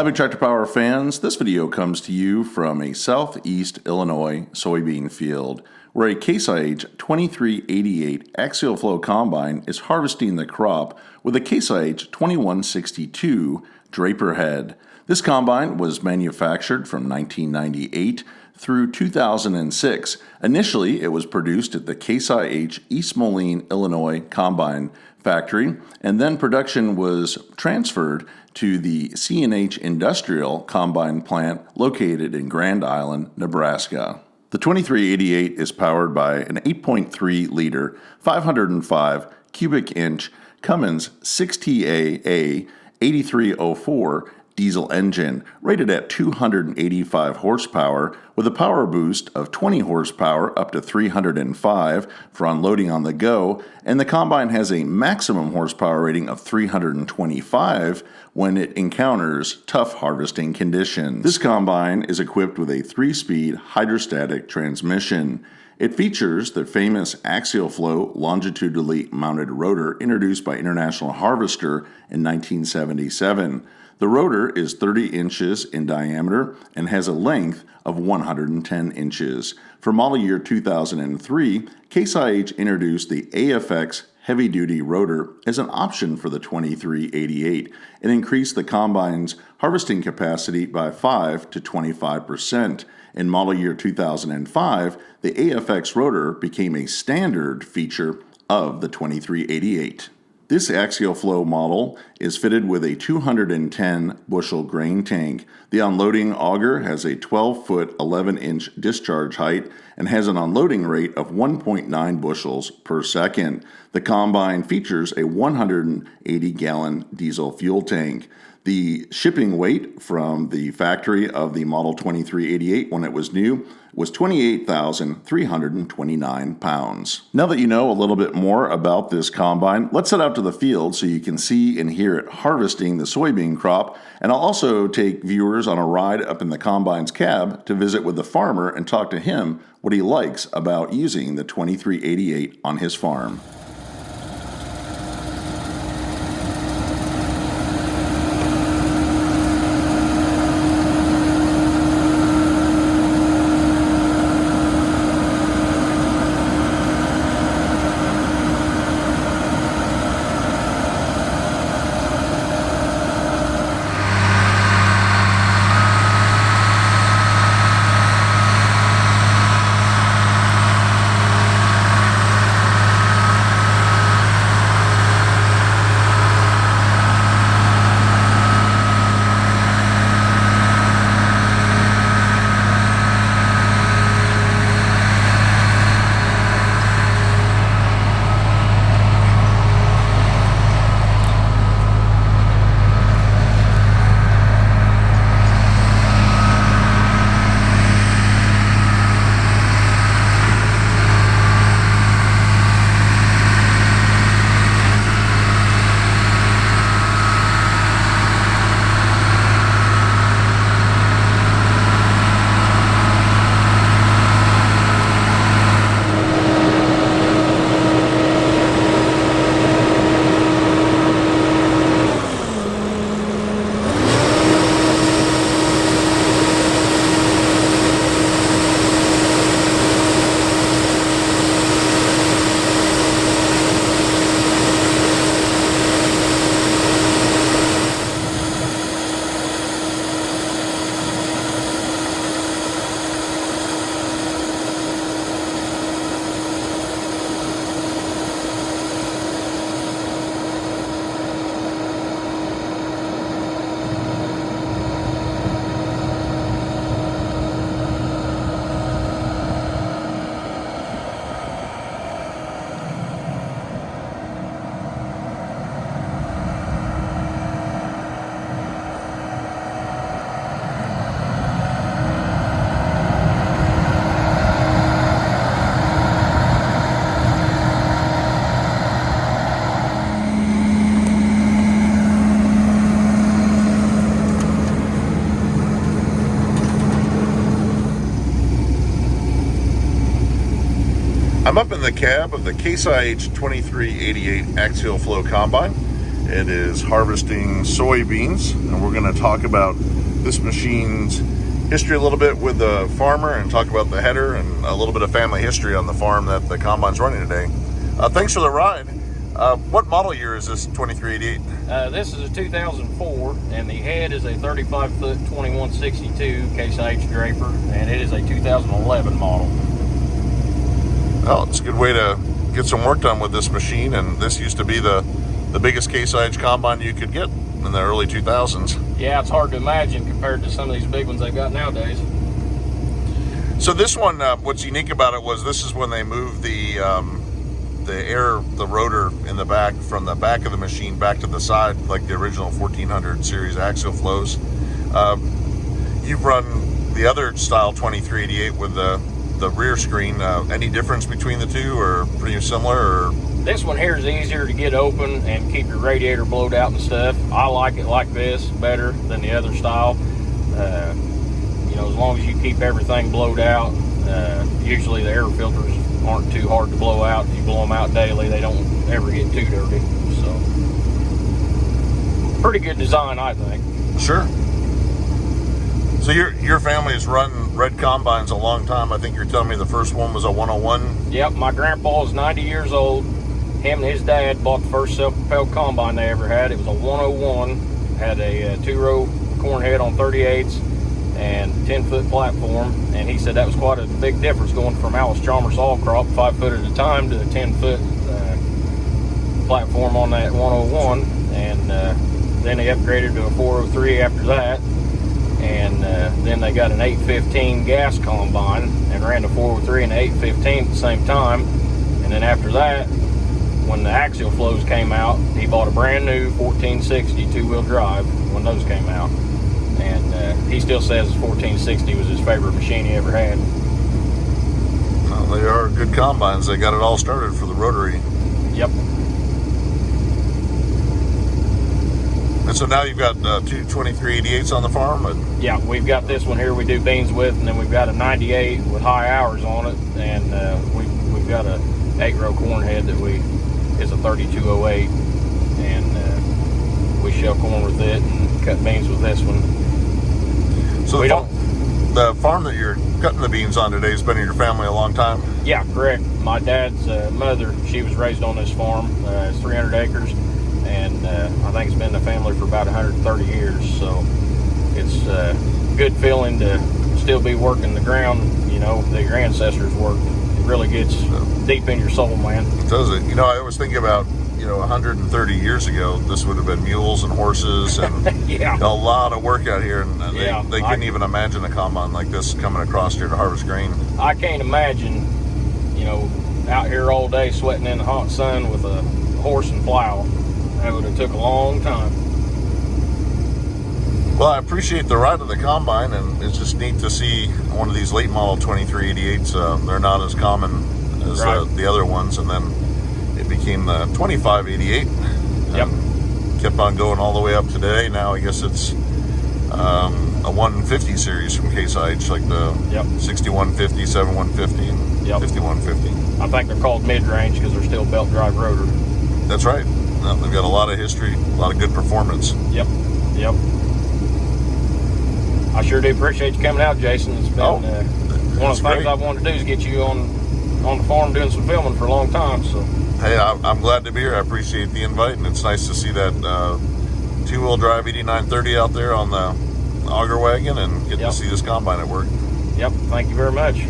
Hi, Big Tractor Power fans. This video comes to you from a southeast Illinois soybean field where a Case IH 2388 Axial-Flow Combine is harvesting the crop with a Case IH 2162 draper head. This combine was manufactured from 1998 through 2006. Initially, it was produced at the Case IH East Moline, Illinois Combine factory, and then production was transferred to the C&H Industrial Combine plant located in Grand Island, Nebraska. The 2388 is powered by an 8.3 liter, 505 cubic inch Cummins 6TA 8304 diesel engine rated at 285 horsepower with a power boost of 20 horsepower up to 305 for unloading on the go, and the combine has a maximum horsepower rating of 325 when it encounters tough harvesting conditions. This combine is equipped with a 3-speed hydrostatic transmission. It features the famous axial flow longitudinally mounted rotor introduced by International Harvester in 1977. The rotor is 30 inches in diameter and has a length of 110 inches. For model year 2003, Case IH introduced the AFX heavy-duty rotor as an option for the 2388 and increased the combine's harvesting capacity by 5 to 25%. In model year 2005, the AFX rotor became a standard feature of the 2388. This axial flow model is fitted with a 210 bushel grain tank. The unloading auger has a 12-foot 11-inch discharge height and has an unloading rate of 1.9 bushels per second. The combine features a 180-gallon diesel fuel tank. The shipping weight from the factory of the Model 2388 when it was new was 28,329 pounds. Now that you know a little bit more about this combine, let's head out to the field so you can see and hear it harvesting the soybean crop, and I'll also take viewers on a ride up in the combine's cab to visit with the farmer and talk to him what he likes about using the 2388 on his farm. I'm up in the cab of the Case IH 2388 Axial-Flow Combine. It is harvesting soybeans, and we're going to talk about this machine's history a little bit with the farmer and talk about the header and a little bit of family history on the farm that the combine's running today. Thanks for the ride. What model year is this 2388? This is a 2004, and the head is a 35-foot 2162 Case IH draper, and it is a 2011 model. Well, it's a good way to get some work done with this machine, and this used to be the biggest Case IH combine you could get in the early 2000s. Yeah, it's hard to imagine compared to some of these big ones they've got nowadays. So this one, what's unique about it was this is when they moved the rotor in the back from the back of the machine back to the side, like the original 1400 series axial flows. You've run the other style 2388 with the rear screen. Any difference between the two, or pretty similar? Or this one here is easier to get open and keep your radiator blowed out and stuff. I like it like this better than the other style. You know, as long as you keep everything blowed out, usually the air filters aren't too hard to blow out. If you blow them out daily, they don't ever get too dirty. So, pretty good design, I think. Sure. So your family has run red combines a long time. I think you're telling me the first one was a 101? Yep, my grandpa is 90 years old. Him and his dad bought the first self-propelled combine they ever had. It was a 101, had a two-row corn head on 38s and 10-foot platform, and he said that was quite a big difference going from Alice Chalmers all crop 5 foot at a time to a 10-foot platform on that 101, and then they upgraded to a 403 after that, and then they got an 815 gas combine and ran the 403 and the 815 at the same time. And then after that, when the axial flows came out, he bought a brand new 1460 two-wheel drive when those came out, and he still says his 1460 was his favorite machine he ever had. Well, they are good combines. They got it all started for the rotary. Yep. And so now you've got two 2388s on the farm? Yeah, we've got this one here we do beans with, and then we've got a 98 with high hours on it, and we've got a 8-row corn head that is a 3208, and we shell corn with it and cut beans with this one. So the farm that you're cutting the beans on today has been in your family a long time? Yeah, correct. My dad's mother, she was raised on this farm. It's 300 acres, and I think it's been in the family for about 130 years. So it's a good feeling to still be working the ground, you know, that your ancestors worked. It really gets deep in your soul, man. Does it? You know, I always think about, 130 years ago, this would have been mules and horses and yeah. A lot of work out here, and they couldn't even imagine a combine like this coming across here to harvest grain. I can't imagine, out here all day sweating in the hot sun with a horse and plow. That would have took a long time. Well, I appreciate the ride of the combine, and it's just neat to see one of these late model 2388s. They're not as common as the other ones, and then it became the 2588. Yep. Kept on going all the way up today. Now I guess it's a 150 series from Case IH, like the 6150, 7150, and 5150. I think they're called mid-range because they're still belt drive rotor. That's right. They've got a lot of history, a lot of good performance. Yep. I sure do appreciate you coming out, Jason. It's been one of the things I've wanted to do is get you on the farm doing some filming for a long time. So, hey, I'm glad to be here. I appreciate the invite, and it's nice to see that two-wheel drive 8930 out there on the auger wagon and get to see this combine at work. Yep, thank you very much.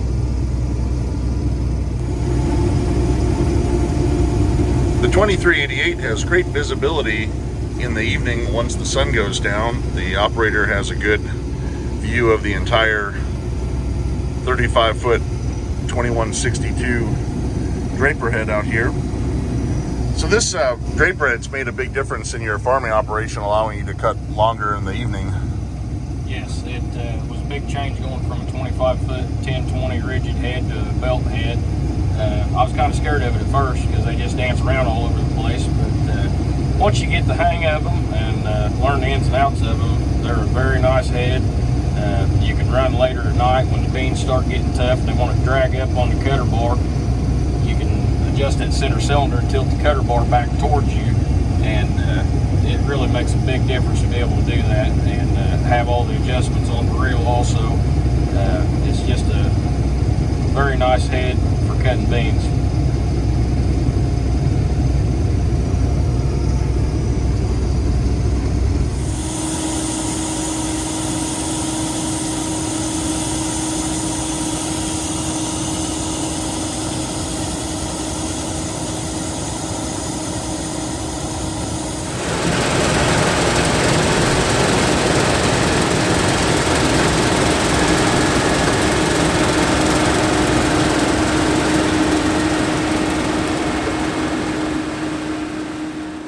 The 2388 has great visibility in the evening once the sun goes down. The operator has a good view of the entire 35-foot 2162 draper head out here. So this draper head's made a big difference in your farming operation, allowing you to cut longer in the evening. Yes, it was a big change going from a 25-foot 1020 rigid head to a belt head. I was kind of scared of it at first because they just dance around all over the place, but once you get the hang of them and learn the ins and outs of them, they're a very nice head. You can run later at night when the beans start getting tough and they want to drag up on the cutter bar. You can adjust that center cylinder and tilt the cutter bar back towards you, and it really makes a big difference to be able to do that and have all the adjustments on the reel also. It's just a very nice head for cutting beans.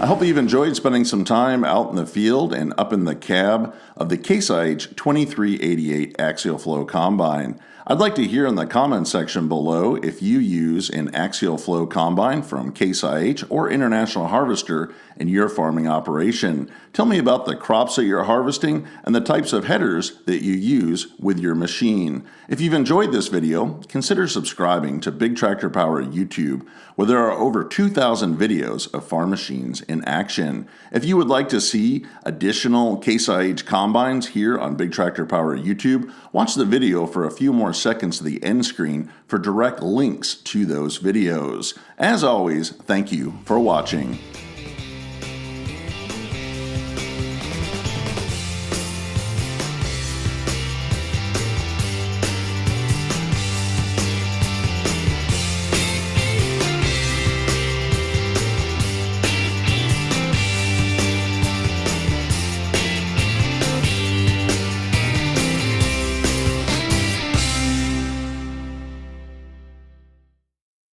I hope you've enjoyed spending some time out in the field and up in the cab of the Case IH 2388 Axial-Flow Combine. I'd like to hear in the comment section below if you use an Axial-Flow Combine from Case IH or International Harvester in your farming operation. Tell me about the crops that you're harvesting and the types of headers that you use with your machine. If you've enjoyed this video, consider subscribing to Big Tractor Power YouTube, where there are over 2,000 videos of farm machines in action. If you would like to see additional Case IH combines here on Big Tractor Power YouTube, watch the video for a few more seconds to the end screen for direct links to those videos. As always, thank you for watching.